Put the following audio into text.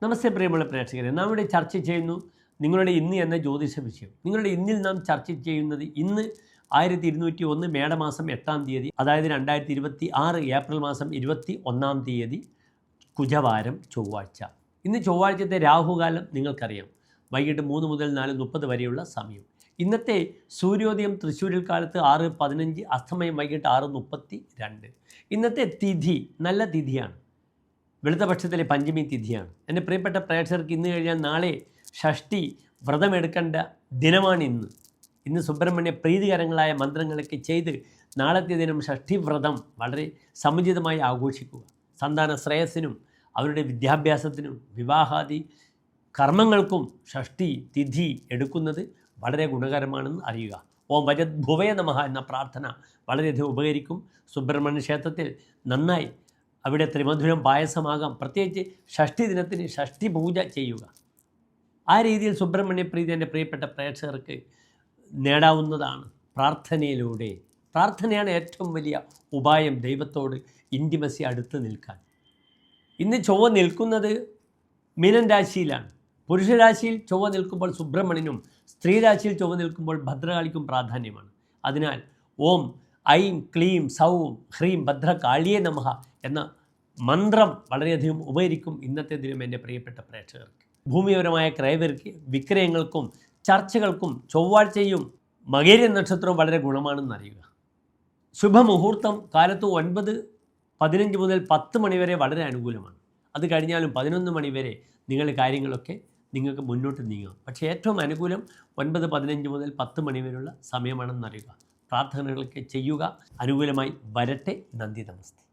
നമസ്തേ പ്രിയമുള്ള പ്രേക്ഷകരെ, നാം ഇവിടെ ചർച്ച ചെയ്യുന്നു നിങ്ങളുടെ ഇന്ന് എന്ന ജ്യോതിഷ വിഷയം. നിങ്ങളുടെ ഇന്നിൽ നാം ചർച്ച ചെയ്യുന്നത് ഇന്ന് 1201 മേടമാസം 8-ാം തീയതി, അതായത് 2026 ഏപ്രിൽ മാസം 21-ാം തീയതി കുജവാരം ചൊവ്വാഴ്ച. ഇന്ന് ചൊവ്വാഴ്ചത്തെ രാഹുകാലം നിങ്ങൾക്കറിയാം, വൈകിട്ട് 3 മുതൽ 4:30 വരെയുള്ള സമയം. ഇന്നത്തെ സൂര്യോദയം തൃശ്ശൂരിൽ കാലത്ത് 6:15, അസ്തമയം വൈകിട്ട് 6:32. ഇന്നത്തെ തിഥി നല്ല തിഥിയാണ്, വെളുത്തപക്ഷത്തിലെ പഞ്ചമി തിഥിയാണ്. എൻ്റെ പ്രിയപ്പെട്ട പ്രേക്ഷകർക്ക് ഇന്ന് കഴിഞ്ഞാൽ നാളെ ഷഷ്ഠി വ്രതമെടുക്കേണ്ട ദിനമാണ്. ഇന്ന് സുബ്രഹ്മണ്യ പ്രീതികരങ്ങളായ മന്ത്രങ്ങളൊക്കെ ചെയ്ത് നാളത്തെ ദിനം ഷഷ്ഠി വ്രതം വളരെ സമുചിതമായി ആഘോഷിക്കുക. സന്താന ശ്രേയസ്സിനും അവരുടെ വിദ്യാഭ്യാസത്തിനും വിവാഹാദി കർമ്മങ്ങൾക്കും ഷഷ്ഠി തിഥി എടുക്കുന്നത് വളരെ ഗുണകരമാണെന്ന് അറിയുക. ഓം വജദ്ഭുവേ നമഃ എന്ന പ്രാർത്ഥന വളരെയധികം ഉപകരിക്കും. സുബ്രഹ്മണ്യ ക്ഷേത്രത്തിൽ നന്നായി അവിടെ ത്രിമധുരം പായസമാകാം. പ്രത്യേകിച്ച് ഷഷ്ഠി ദിനത്തിന് ഷഷ്ഠി പൂജ ചെയ്യുക. ആ രീതിയിൽ സുബ്രഹ്മണ്യ പ്രീതി എൻ്റെ പ്രിയപ്പെട്ട പ്രേക്ഷകർക്ക് നേടാവുന്നതാണ് പ്രാർത്ഥനയിലൂടെ. പ്രാർത്ഥനയാണ് ഏറ്റവും വലിയ ഉപായം ദൈവത്തോട് ഇൻറ്റിമസി അടുത്ത് നിൽക്കാൻ. ഇന്ന് ചൊവ്വ നിൽക്കുന്നത് മീനൻ രാശിയിലാണ്. പുരുഷരാശിയിൽ ചൊവ്വ നിൽക്കുമ്പോൾ സുബ്രഹ്മണ്യനും, സ്ത്രീ രാശിയിൽ ചൊവ്വ നിൽക്കുമ്പോൾ ഭദ്രകാളിക്കും പ്രാധാന്യമാണ്. അതിനാൽ ഓം ഐം ക്ലീം സൗം ഹ്രീം ഭദ്രകാളിയേ നമഃ എന്ന മന്ത്രം വളരെയധികം ഉപകരിക്കും ഇന്നത്തെ ദിനം എൻ്റെ പ്രിയപ്പെട്ട പ്രേക്ഷകർക്ക്. ഭൂമിപരമായ വിക്രയങ്ങൾക്കും ചർച്ചകൾക്കും ചൊവ്വാഴ്ചയും മകേര നക്ഷത്രവും വളരെ ഗുണമാണെന്ന് അറിയുക. ശുഭമുഹൂർത്തം കാലത്ത് 9:15 മുതൽ 10 മണി വരെ വളരെ അനുകൂലമാണ്. അത് കഴിഞ്ഞാലും 11 മണി വരെ നിങ്ങളുടെ കാര്യങ്ങളൊക്കെ നിങ്ങൾക്ക് മുന്നോട്ട് നീങ്ങാം. പക്ഷേ ഏറ്റവും അനുകൂലം 9:15 മുതൽ 10 മണി വരെയുള്ള സമയമാണെന്നറിയുക. പ്രാർത്ഥനകളൊക്കെ ചെയ്യുക. അനുകൂലമായി വരട്ടെ. നന്ദി, നമസ്തേ.